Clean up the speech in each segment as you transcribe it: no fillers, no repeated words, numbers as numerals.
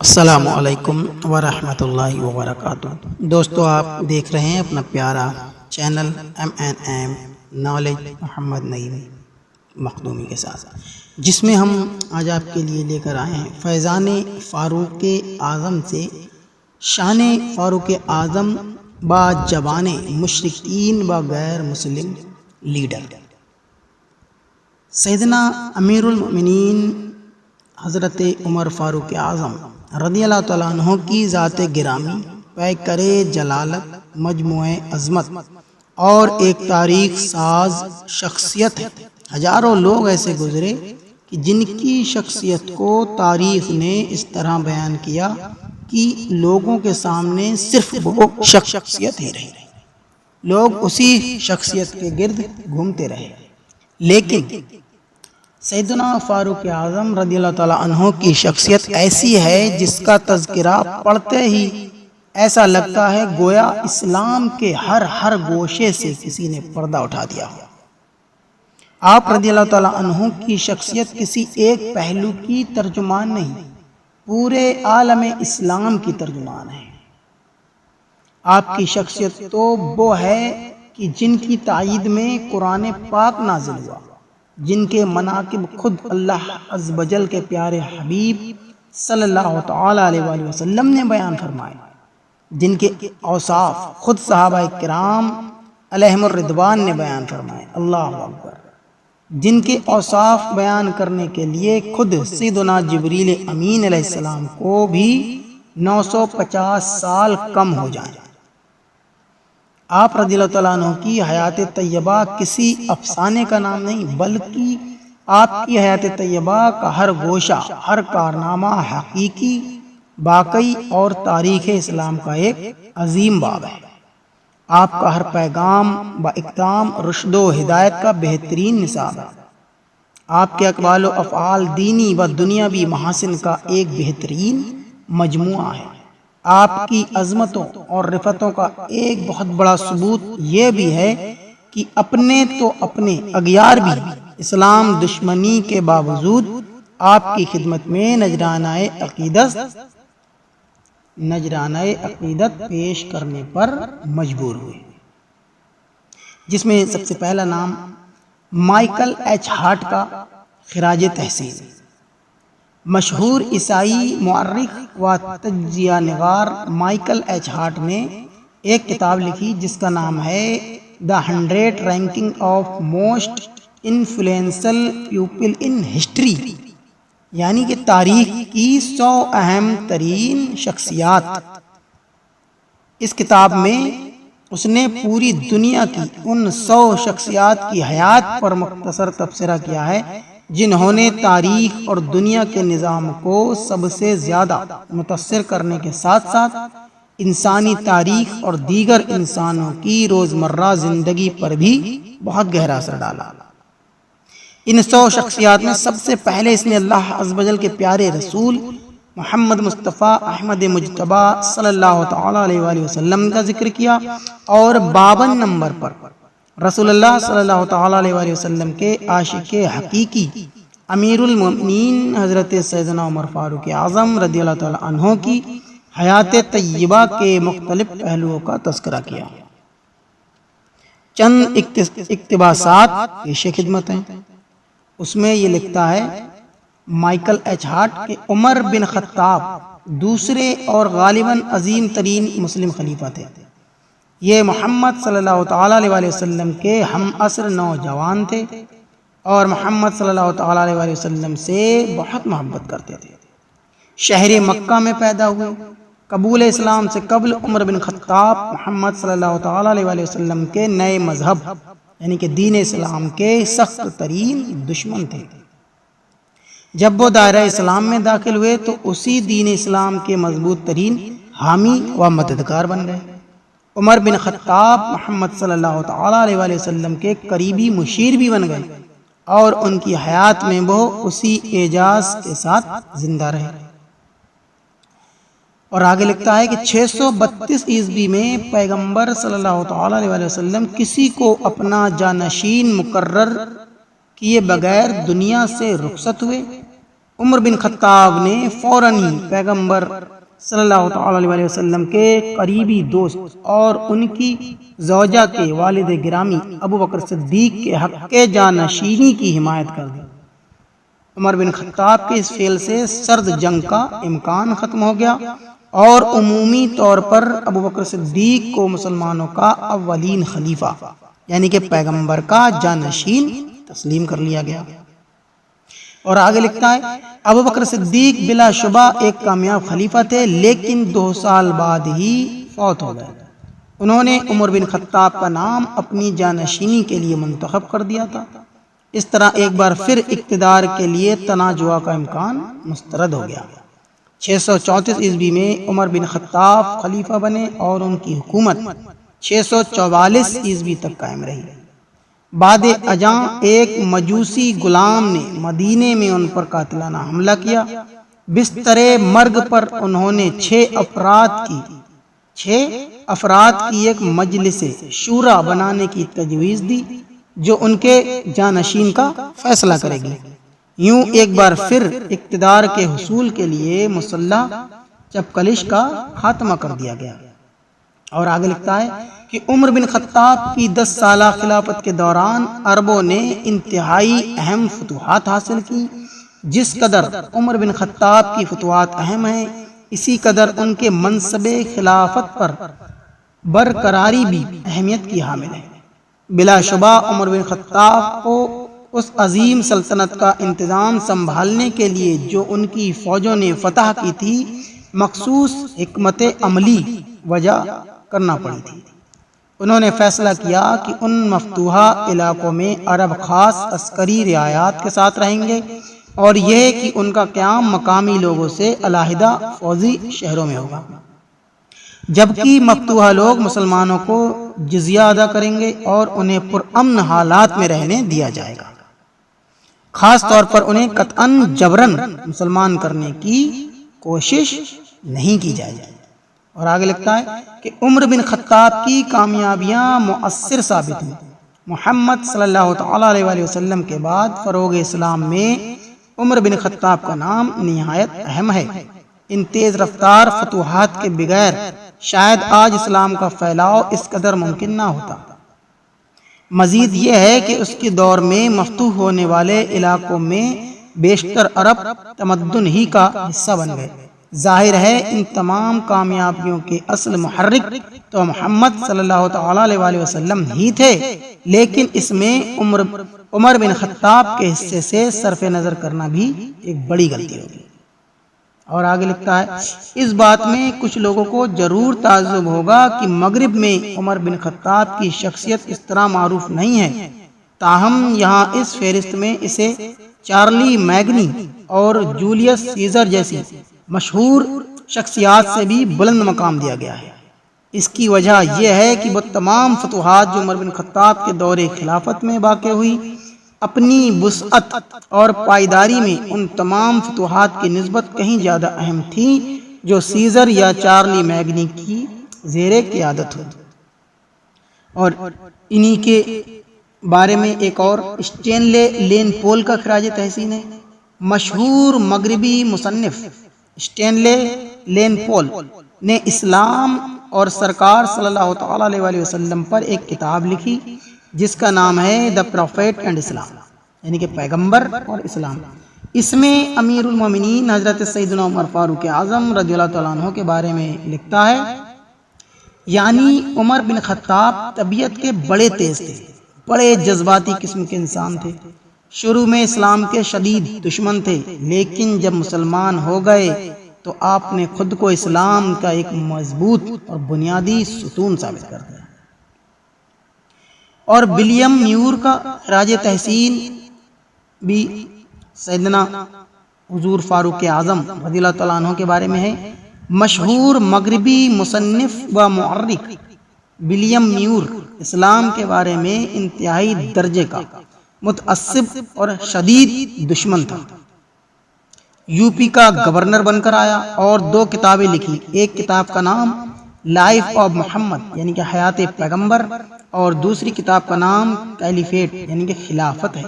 السلام علیکم ورحمۃ اللہ وبرکاتہ۔ دوستو، آپ دیکھ رہے ہیں اپنا پیارا چینل MNM نالج محمد نعیم مخدومی کے ساتھ، جس میں ہم آج آپ کے لیے لے کر آئے ہیں فیضان فاروق اعظم سے شان فاروق اعظم با جوان مشرکین و غیر مسلم لیڈر سیدنا امیر المؤمنین حضرت عمر فاروق اعظم رضی اللہ تعالیٰ عنہ کی ذات گرامی، پیکر جلالت، مجموعہ عظمت اور ایک تاریخ ساز شخصیت ہے۔ ہزاروں لوگ ایسے گزرے کہ جن کی شخصیت کو تاریخ نے اس طرح بیان کیا کہ لوگوں کے سامنے صرف وہ شخصیت ہی رہی، لوگ اسی شخصیت کے گرد گھومتے رہے، لیکن سیدنا فاروق اعظم رضی اللہ تعالیٰ عنہ کی شخصیت ایسی ہے جس کا تذکرہ پڑھتے ہی ایسا لگتا ہے گویا اسلام کے ہر گوشے سے کسی نے پردہ اٹھا دیا ہو۔ آپ رضی اللہ تعالیٰ عنہ کی شخصیت کسی ایک پہلو کی ترجمان نہیں، پورے عالم اسلام کی ترجمان ہے۔ آپ کی شخصیت تو وہ ہے کہ جن کی تائید میں قرآن پاک نازل ہوا، جن کے مناقب خود اللہ عز و جل کے پیارے حبیب صلی اللہ تعالی علیہ وآلہ وسلم نے بیان فرمائے، جن کے اوصاف خود صحابہ کرام علیہم الرضوان نے بیان فرمائے، اللہ اکبر، جن کے اوصاف بیان کرنے کے لیے خود سیدنا جبریل امین علیہ السلام کو بھی 950 سال کم ہو جائیں۔ آپ رضی اللہ تعالیٰ عنہ کی حیات طیبہ کسی افسانے کا نام نہیں، بلکہ آپ کی حیات طیبہ کا ہر گوشہ، ہر کارنامہ حقیقی، واقعی اور تاریخ اسلام کا ایک عظیم باب ہے۔ آپ کا ہر پیغام و اقدام رشد و ہدایت کا بہترین نصاب ہے۔ آپ کے اقوال و افعال دینی و دنیاوی محاسن کا ایک بہترین مجموعہ ہے۔ آپ کی عظمتوں اور رفتوں کا ایک بہت بڑا ثبوت یہ بھی ہے کہ اپنے اغیار بھی اسلام دشمنی کے باوجود آپ کی خدمت میں نذرانہ عقیدت پیش کرنے پر مجبور ہوئے، جس میں سب سے پہلا نام مائیکل ایچ ہارٹ کا خراج تحسین۔ مشہور عیسائی مورخ و تجزیہ نگار مائیکل ایچ ہارٹ نے ایک کتاب لکھی جس کا نام ہے The 100 Ranking of Most Influential People in History، یعنی کہ تاریخ کی 100 اہم ترین شخصیات۔ اس کتاب میں اس نے پوری دنیا کی ان 100 شخصیات کی حیات پر مختصر تبصرہ کیا ہے جنہوں نے تاریخ اور دنیا کے نظام کو سب سے زیادہ متاثر کرنے کے ساتھ ساتھ انسانی تاریخ اور دیگر انسانوں کی روزمرہ زندگی پر بھی بہت گہرا اثر ڈالا۔ ان 100 شخصیات میں سب سے پہلے اس نے اللہ عز و جل کے پیارے رسول محمد مصطفیٰ احمد مجتبیٰ صلی اللہ تعالی علیہ وآلہ وسلم کا ذکر کیا، اور 52 نمبر پر رسول اللہ صلی اللہ تعالی علیہ وآلہ وسلم کے عاشق حقیقی امیر المؤمنین حضرت سیدنا عمر فاروق اعظم رضی اللہ تعالی عنہ کی حیات طیبہ کے مختلف پہلوؤں کا تذکرہ کیا۔ چند اقتباسات پیش خدمت ہیں۔ اس میں یہ لکھتا ہے مائیکل ایچ ہارٹ کہ عمر بن خطاب دوسرے اور غالباً عظیم ترین مسلم خلیفہ تھے۔ یہ محمد صلی اللہ تعالی علیہ وآلہ وسلم کے ہم عصر نوجوان تھے اور محمد صلی اللہ تعالی علیہ وآلہ وسلم سے بہت محبت کرتے تھے۔ شہر مکہ میں پیدا ہوئے۔ قبول اسلام سے قبل عمر بن خطاب محمد صلی اللہ تعالی علیہ وآلہ وسلم کے نئے مذہب یعنی کہ دین اسلام کے سخت ترین دشمن تھے۔ جب وہ دائرہ اسلام میں داخل ہوئے تو اسی دین اسلام کے مضبوط ترین حامی و مددگار بن گئے۔ عمر بن خطاب محمد صلی اللہ تعالی علیہ وآلہ وسلم کے قریبی مشیر بھی بن گئے، اور ان کی حیات میں وہ اسی اعجاز کے ساتھ زندہ رہے۔ اور آگے لکھتا ہے کہ 632 عیسوی میں پیغمبر صلی اللہ تعالی علیہ وآلہ وسلم کسی کو اپنا جانشین مقرر کیے بغیر دنیا سے رخصت ہوئے۔ عمر بن خطاب نے فوراً ہی پیغمبر صلی اللہ تعالی علیہ وسلم کے قریبی دوست اور ان کی زوجہ کے والد گرامی ابو بکر صدیق کے حق کے جانشینی کی حمایت کر دی۔ عمر بن خطاب کے اس فعل سے سرد جنگ کا امکان ختم ہو گیا اور عمومی طور پر ابو بکر صدیق کو مسلمانوں کا اولین خلیفہ یعنی کہ پیغمبر کا جانشین تسلیم کر لیا گیا۔ اور آگے لکھتا ہے ابو بکر صدیق بلا شبہ ایک کامیاب خلیفہ تھے، لیکن 2 سال بعد ہی فوت ہو گئے۔ انہوں نے عمر بن خطاب کا نام اپنی جانشینی کے لیے منتخب کر دیا تھا۔ اس طرح ایک بار پھر اقتدار کے لیے تنازع کا امکان مسترد ہو گیا۔ 634 عیسوی میں عمر بن خطاب خلیفہ بنے اور ان کی حکومت 644 عیسوی تک قائم رہی۔ بعد ازاں ایک مجوسی غلام نے مدینے میں ان پر قاتلانہ حملہ کیا۔ بستر مرگ پر انہوں نے 6 افراد کی ایک مجلس شورا بنانے کی تجویز دی جو ان کے جانشین کا فیصلہ کرے گی۔ یوں ایک بار پھر اقتدار کے حصول کے لیے مسلح چپکلش کا خاتمہ کر دیا گیا۔ اور آگے لکھتا ہے کہ عمر بن خطاب کی 10 سالہ خلافت کے دوران عربوں نے انتہائی اہم فتوحات حاصل کی۔ جس قدر عمر بن خطاب کی فتوحات اہم ہیں، اسی قدر ان کے منصب خلافت پر برقراری بھی اہمیت کی حامل ہے۔ بلا شبہ عمر بن خطاب کو اس عظیم سلطنت کا انتظام سنبھالنے کے لیے جو ان کی فوجوں نے فتح کی تھی مخصوص حکمت عملی وجہ کرنا پڑی تھی۔ انہوں نے فیصلہ کیا کہ ان مفتوحہ علاقوں میں عرب خاص عسکری رعایات کے ساتھ رہیں گے اور یہ کہ ان کا قیام مقامی لوگوں سے علیحدہ فوجی شہروں میں ہوگا، جبکہ مفتوحہ لوگ مسلمانوں کو جزیہ ادا کریں گے اور انہیں پرامن حالات میں رہنے دیا جائے گا۔ خاص طور پر انہیں قطعاً جبراً مسلمان کرنے کی کوشش نہیں کی جائے گی۔ اور آگے لکھتا ہے کہ عمر بن خطاب کی کامیابیاں مؤثر ثابت ہیں۔ محمد صلی اللہ تعالی علیہ وسلم کے بعد فروغ اسلام میں عمر بن خطاب کا نام نہایت اہم ہے۔ ان تیز رفتار فتوحات کے بغیر شاید آج اسلام کا پھیلاؤ اس قدر ممکن نہ ہوتا۔ مزید یہ ہے کہ اس کے دور میں مفتوح ہونے والے علاقوں میں بیشتر عرب تمدن ہی کا حصہ بن گئے۔ ظاہر ہے ان تمام کامیابیوں کے اصل محرک تو محمد صلی اللہ تعالی علیہ وسلم ہی تھے، لیکن اس میں عمر بن خطاب کے حصے سے صرف نظر کرنا بھی ایک بڑی غلطی ہوگی۔ اور آگے لکھتا ہے اس بات میں کچھ لوگوں کو ضرور تعجب ہوگا کہ مغرب میں عمر بن خطاب کی شخصیت اس طرح معروف نہیں ہے، تاہم یہاں اس فہرست میں اسے چارلی میگنی اور جولیس سیزر جیسی مشہور شخصیات سے بھی بلند مقام دیا گیا ہے۔ اس کی وجہ یہ ہے کہ وہ تمام فتوحات جو عمر بن خطاب کے دور خلافت میں واقع ہوئی اپنی وسعت اور پائیداری میں ان تمام فتوحات کی نسبت کہیں زیادہ اہم تھیں جو سیزر یا چارلی میگنی کی زیر قیادت ہوتی۔ اور انہی کے بارے میں ایک اور اسٹینلے لین پول کا خراج تحسین ہے۔ مشہور مغربی مصنف اسٹینلے لین پول نے اسلام اور سرکار صلی اللہ تعالی علیہ وسلم پر ایک کتاب لکھی جس کا نام ہے دا پروفیٹ اینڈ اسلام، یعنی کہ پیغمبر اور اسلام۔ اس میں امیر المومنین حضرت سیدنا عمر فاروق اعظم رضی اللہ تعالیٰ عنہ کے بارے میں لکھتا ہے، یعنی عمر بن خطاب طبیعت کے بڑے تیز تھے، بڑے جذباتی قسم کے انسان تھے۔ شروع میں اسلام کے شدید دشمن تھے، لیکن جب مسلمان ہو گئے تو آپ نے خود کو اسلام کا ایک مضبوط اور بنیادی ستون ثابت کر دیا۔ اور ولیم میور کا خراج تحسین بھی سیدنا حضور فاروق اعظم رضی اللہ تعالیٰ عنہ کے بارے میں ہے۔ مشہور مغربی مصنف و مورخ ولیم میور اسلام کے بارے میں انتہائی درجے کا متعصب اور شدید دشمن تھا۔ یوپی کا گورنر بن کر آیا اور 2 کتابیں لکھی۔ ایک کتاب کا نام لائف آف محمد یعنی کہ حیات پیغمبر، اور دوسری کتاب کا نام کیلیفیٹ یعنی کہ خلافت ہے۔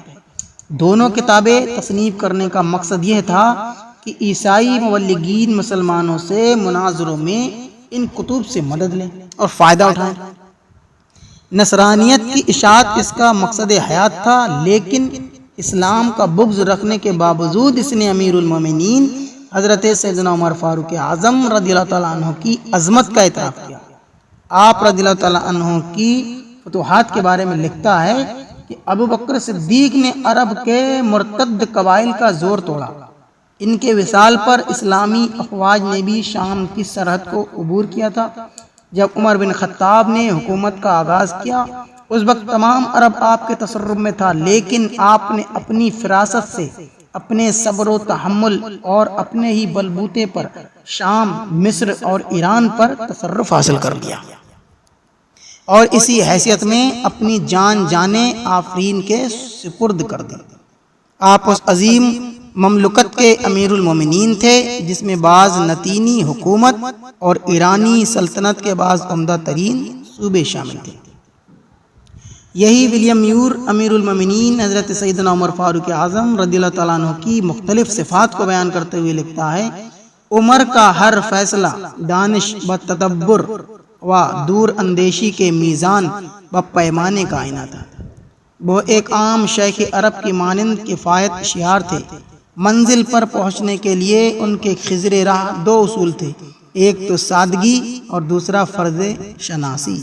دونوں کتابیں تصنیف کرنے کا مقصد یہ تھا کہ عیسائی مبلغین مسلمانوں سے مناظروں میں ان کتب سے مدد لیں اور فائدہ اٹھائیں۔ نصرانیت کی اشاعت اس کا مقصد حیات تھا، لیکن اسلام کا بغض رکھنے کے باوجود اس نے امیر المومنین حضرت سیدنا عمر فاروق اعظم رضی اللہ تعالیٰ عنہ کی عظمت کا اعتراف کیا۔ آپ رضی اللہ تعالیٰ عنہ کی فتوحات کے بارے میں لکھتا ہے کہ ابو بکر صدیق نے عرب کے مرتد قبائل کا زور توڑا۔ ان کے وصال پر اسلامی افواج نے بھی شام کی سرحد کو عبور کیا تھا۔ جب عمر بن خطاب نے حکومت کا آغاز کیا، اس وقت تمام عرب آپ کے تصرف میں تھا، لیکن آپ نے اپنی فراست سے، اپنے صبر و تحمل اور اپنے ہی بلبوتے پر شام، مصر اور ایران پر تصرف حاصل کر لیا اور اسی حیثیت میں اپنی جانیں آفرین کے سپرد کر دی۔ آپ اس عظیم مملکت کے امیر المومنین تھے جس میں بعض نتینی حکومت اور ایرانی سلطنت کے بعض عمدہ ترین صوبے شامل تھے۔ یہی ولیم میور امیر المومنین حضرت سیدنا عمر فاروق اعظم رضی اللہ تعالیٰ عنہ کی مختلف صفات کو بیان کرتے ہوئے لکھتا ہے، عمر کا ہر فیصلہ دانش و تدبر و دور اندیشی کے میزان و پیمانے کا آئینہ تھا۔ وہ ایک عام شیخ عرب کی مانند کفایت شعار تھے۔ منزل پر پہنچنے کے لیے ان کے خضر راہ دو اصول تھے، ایک تو سادگی اور دوسرا فرض شناسی۔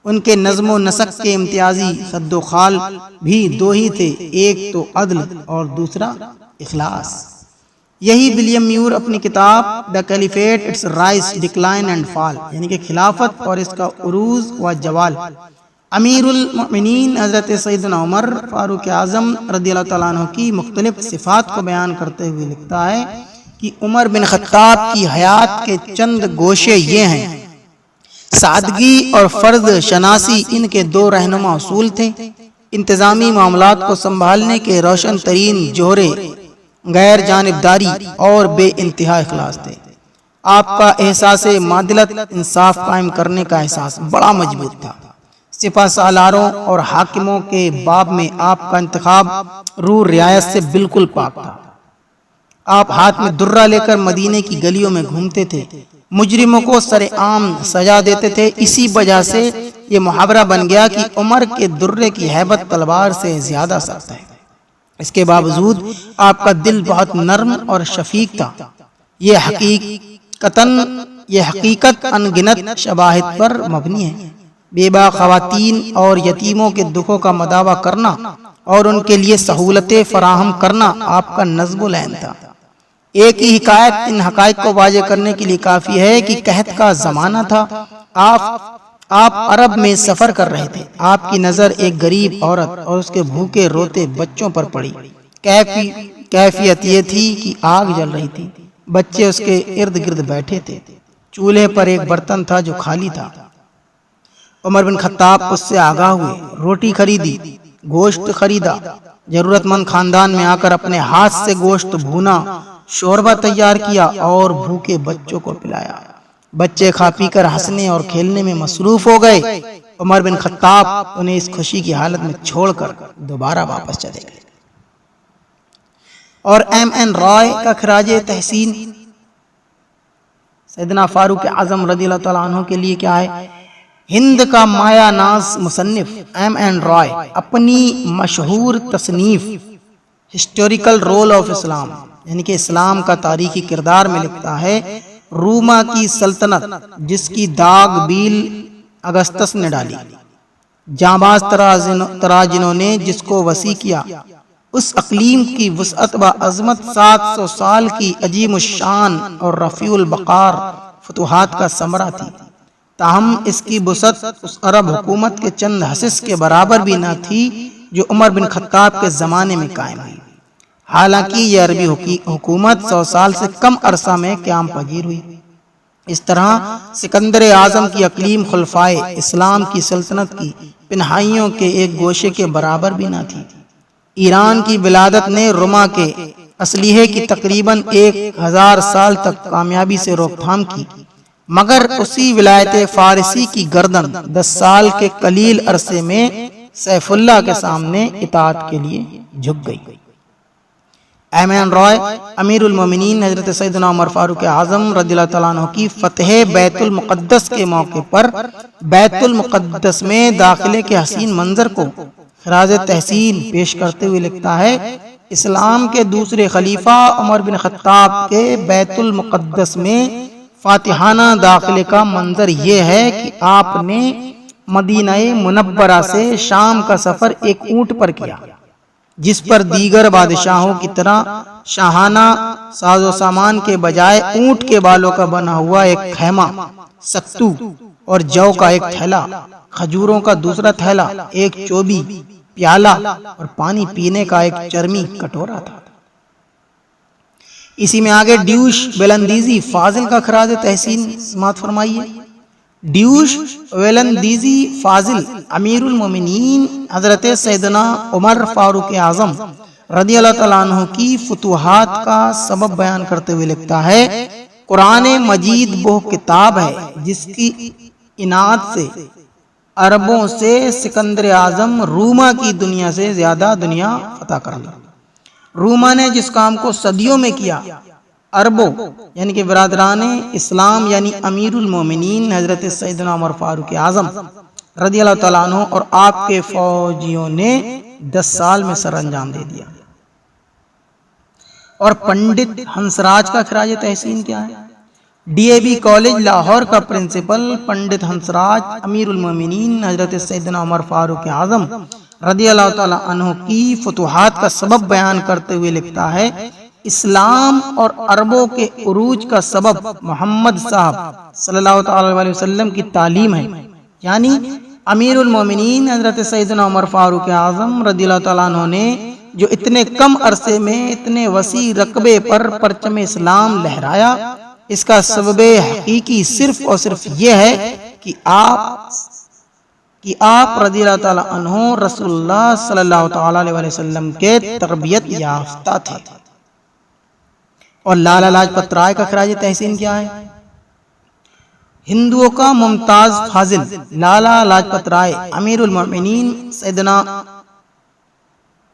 ان کے نظم و نسق کے امتیازی خد و خال بھی دو ہی تھے، ایک تو عدل اور دوسرا اخلاص۔ یہی ولیم میور اپنی کتاب the caliphate its rise decline and fall, یعنی کہ خلافت اور اس کا عروج و زوال، امیر المؤمنین حضرت سیدنا عمر فاروق اعظم رضی اللہ تعالیٰ عنہ کی مختلف صفات کو بیان کرتے ہوئے لکھتا ہے کہ عمر بن خطاب کی حیات کے چند گوشے یہ ہیں: سادگی اور فرض شناسی ان کے دو رہنما اصول تھے، انتظامی معاملات کو سنبھالنے کے روشن ترین جوہرے غیر جانبداری اور بے انتہا اخلاص تھے۔ آپ کا احساس معدلت، انصاف قائم کرنے کا احساس بڑا مضبوط تھا۔ سپہ سالاروں اور حاکموں کے باب میں آپ کا انتخاب روح رعایت سے بالکل پاک تھا۔ آپ ہاتھ میں درہ لے کر مدینے کی گلیوں میں گھومتے تھے، مجرموں کو سر عام سزا دیتے تھے۔ اسی وجہ سے یہ محاورہ بن گیا کہ عمر کے درے کی ہیبت تلوار سے زیادہ سخت ہے۔ اس کے باوجود آپ کا دل بہت نرم اور شفیق تھا۔ یہ حقیقت انگنت شواہد پر مبنی ہے۔ بیوہ خواتین اور یتیموں کے دکھوں کا مداوع کرنا اور ان کے لیے سہولتیں فراہم کرنا آپ کا نصب العین تھا۔ ایک ہی حکایت ان حقائق کو واضح کرنے کے لیے کافی ہے کہ قحط کا زمانہ تھا۔ آپ عرب میں سفر کر رہے تھے۔ آپ کی نظر ایک غریب عورت اور اس کے بھوکے روتے بچوں پر پڑی۔ کیفیت یہ تھی کہ آگ جل رہی تھی، بچے اس کے ارد گرد بیٹھے تھے، چولہے پر ایک برتن تھا جو خالی تھا۔ عمر بن خطاب اس سے آگاہ ہوئے، روٹی خریدی، گوشت خریدا، ضرورت مند خاندان میں آ کر اپنے ہاتھ سے گوشت بھونا، شوربہ تیار کیا اور بھوکے بچوں کو پلایا۔ بچے کھا پی کر ہنسنے اور کھیلنے میں مصروف ہو گئے۔ عمر بن خطاب انہیں اس خوشی کی حالت میں چھوڑ کر دوبارہ واپس چلے گئے۔ اور M.N. رائے کا خراج تحسین سیدنا فاروق اعظم رضی اللہ تعالیٰ عنہ کے لیے کیا ہے؟ ہند کا مایا ناز مصنف M.N. رائے اپنی مشہور تصنیف ہسٹوریکل رول آف اسلام، یعنی کہ اسلام کا تاریخی کردار میں لکھتا ہے، روما کی سلطنت جس کی داغ بیل اگستس نے ڈالی، جانباز تراجنوں نے جس کو وسیع کیا، اس اقلیم کی وسعت و عظمت 700 سال کی عظیم الشان اور رفیع البقار فتوحات کا ثمرہ تھی۔ تاہم اس کی وسعت اس عرب حکومت کے چند حصص کے برابر بھی نہ تھی جو عمر بن خطاب کے زمانے میں قائم ہوئی۔ حالانکہ یہ عربی حکومت 100 سال سے کم عرصہ میں قیام پذیر ہوئی۔ اس طرح سکندر اعظم کی اقلیم خلفائے اسلام کی سلطنت کی پنہائیوں کے ایک گوشے کے برابر بھی نہ تھی۔ ایران کی ولادت نے روما کے اسلحے کی تقریباً 1000 سال تک کامیابی سے روک تھام کی، مگر اسی ولایت فارسی کی گردن 10 سال کے قلیل عرصے میں سیف اللہ کے سامنے اطاعت کے لیے جھک گئی۔ ایمن رائے امیر المومنین حضرت سیدنا عمر فاروق اعظم رضی اللہ تعالیٰ عنہ کی فتح بیت المقدس کے موقع پر بیت المقدس میں داخلے کے حسین منظر کو خراج تحسین پیش کرتے ہوئے لکھتا ہے، اسلام کے دوسرے خلیفہ عمر بن خطاب کے بیت المقدس میں فاتحانہ داخلے کا منظر یہ ہے کہ آپ نے مدینہ منورہ سے شام کا سفر ایک اونٹ پر کیا، جس پر دیگر بادشاہوں کی طرح شاہانہ ساز و سامان کے بجائے اونٹ کے بالوں کا بنا ہوا ایک خیمہ، سکتو اور جو کا ایک تھیلا، کھجوروں کا دوسرا تھیلا، ایک چوبی، پیالہ اور پانی پینے کا ایک چرمی کٹورا تھا۔ اسی میں آگے ڈیوش ویلندیزی فاضل کا خراج تحسین سماعت فرمائیے۔ ڈیوش ویلندیزی فاضل امیر المومنین حضرت سیدنا عمر فاروق اعظم رضی اللہ تعالیٰ عنہ کی فتوحات کا سبب بیان کرتے ہوئے لکھتا ہے، قرآن مجید وہ کتاب ہے جس کی عنایت سے عربوں سے سکندر اعظم روما کی دنیا سے زیادہ دنیا فتح کر لی۔ روما نے جس کام کو صدیوں میں کیا، عربوں یعنی کہ برادران اسلام یعنی امیر المومنین حضرت سیدنا عمر فاروق اعظم رضی اللہ تعالیٰ عنہ اور آپ کے فوجیوں نے 10 سال میں سر انجام دے دیا۔ اور پنڈت ہنسراج کا خراج تحسین کیا ہے؟ D A B college Lahore کا پرنسپل پنڈت ہنسراج امیر المومنین حضرت سیدنا عمر فاروق اعظم رضی اللہ تعالیٰ عنہ کی فتوحات کا سبب بیان کرتے ہوئے لکھتا ہے، اسلام اور عربوں کے عروج کا سبب محمد صاحب صلی اللہ تعالی علیہ وسلم کی تعلیم ہے، یعنی امیر المومنین حضرت سیدنا عمر فاروق اعظم رضی اللہ تعالیٰ عنہ نے جو اتنے کم عرصے میں اتنے وسیع رقبے پر پرچم اسلام لہرایا، اس کا سبب حقیقی صرف اور صرف یہ ہے کہ آپ رضی اللہ تعالیٰ عنہ رسول اللہ صلی اللہ تعالی علیہ وسلم کے تربیت یافتہ تھے۔ اور لالا لاجپت رائے کا خراج تحسین کیا ہے؟ ہندوؤں کا ممتاز فاضل لالا لاجپت رائے امیر المومنین سیدنا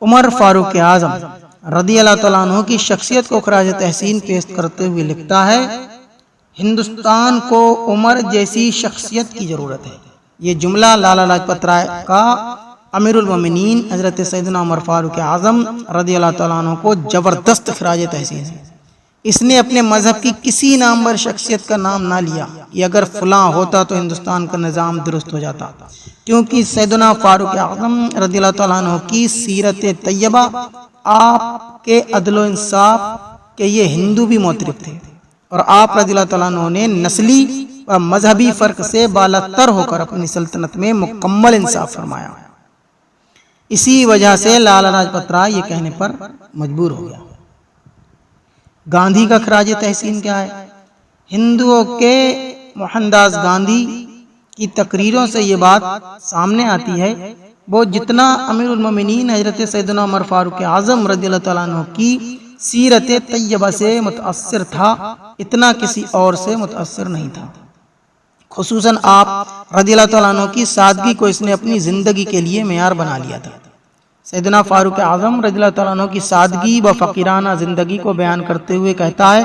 عمر فاروق اعظم رضی اللہ تعالیٰ عنہ کی شخصیت کو خراج تحسین پیش کرتے ہوئے لکھتا ہے، ہندوستان کو عمر جیسی شخصیت کی ضرورت ہے۔ یہ جملہ لالا لاجپت رائے کا امیر المومنین حضرت سیدنا عمر فاروق اعظم رضی اللہ تعالیٰ عنہ کو زبردست خراج تحسین ہے۔ اس نے اپنے مذہب کی کسی نامور شخصیت کا نام نہ لیا، یہ اگر فلاں ہوتا تو ہندوستان کا نظام درست ہو جاتا، کیونکہ سیدنا فاروق اعظم رضی اللہ تعالیٰ عنہ کی سیرت طیبہ، آپ کے عدل و انصاف کے یہ ہندو بھی معترف تھے، اور آپ رضی اللہ تعالیٰ عنہ نے نسلی و مذہبی فرق سے بالاتر ہو کر اپنی سلطنت میں مکمل انصاف فرمایا۔ اسی وجہ سے لالا لاجپت رائے یہ کہنے پر مجبور ہو گیا۔ گاندھی کا خراج تحسین کیا ہے؟ ہندوؤں کے موہن داس گاندھی کی تقریروں سے یہ بات سامنے آتی ہے، وہ جتنا امیر المومنین حضرت سیدنا عمر فاروق اعظم رضی اللہ تعالیٰ عنہ کی سیرت طیبہ سے متاثر تھا، اتنا کسی اور سے متاثر نہیں تھا۔ خصوصاً آپ رضی اللہ تعالیٰ عنہ کی سادگی کو اس نے اپنی زندگی کے لیے معیار بنا لیا تھا۔ سیدنا فاروق اعظم رضی اللہ تعالیٰ عنہ کی سادگی و فقیرانہ زندگی کو بیان کرتے ہوئے کہتا ہے،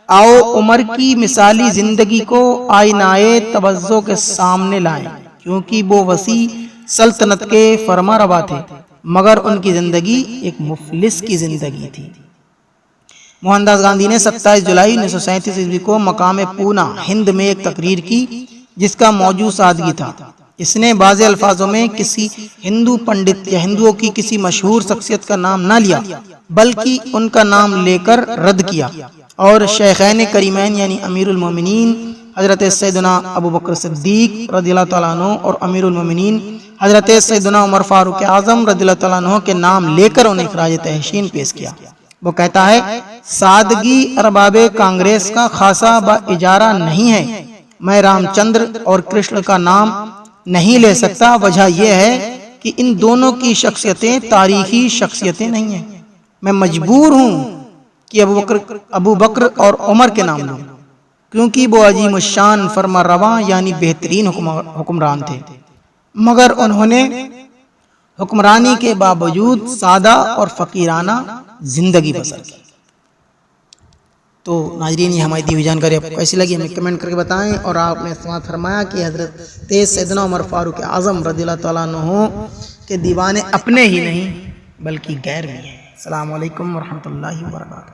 آؤ عمر کی مثالی زندگی کو آئینہ توجہ کے سامنے لائیں، کیونکہ وہ وسیع سلطنت کے فرما روا تھے، مگر ان کی زندگی ایک مفلس کی زندگی تھی۔ موہن داس گاندھی نے 27 جولائی 1937 عیسوی کو مقام پونا ہند میں ایک تقریر کی جس کا موضوع سادگی تھا۔ اس نے بعض الفاظوں میں کسی ہندو پنڈت یا ہندوؤں کی کسی مشہور شخصیت کا نام نہ لیا، بلکہ ان کا نام لے کر رد کیا، اور شیخین کریمین یعنی امیر المومنین حضرت سیدنا ابو بکر صدیق رضی اللہ تعالیٰ عنہ اور امیر المومنین حضرت سیدنا عمر فاروق اعظم رضی اللہ تعالیٰ عنہ کے نام لے کر انہیں خراج تحسین پیش کیا۔ وہ کہتا ہے، سادگی ارباب کانگریس کا خاصا با اجارہ نہیں ہے۔ میں رام چندر اور کرشن کا نام نہیں لے سکتا، وجہ یہ ہے کہ ان دونوں کی شخصیتیں تاریخی شخصیتیں نہیں ہیں۔ میں مجبور ہوں کہ ابو بکر اور عمر کے نام لوں، کیونکہ وہ عظیم الشان فرما رواں یعنی بہترین حکمران تھے، مگر انہوں نے حکمرانی کے باوجود سادہ اور فقیرانہ زندگی بسر کی۔ تو ناظرین، یہ ہماری دی ہوئی جانکاری آپ کو کیسی لگی ہمیں کمنٹ کر کے بتائیں، اور آپ نے سماعت فرمایا کہ حضرت سیدنا عمر فاروق اعظم رضی اللہ تعالیٰ عنہ کے دیوانے اپنے ہی نہیں بلکہ غیر بھی ہیں۔ السلام علیکم ورحمۃ اللہ وبرکاتہ۔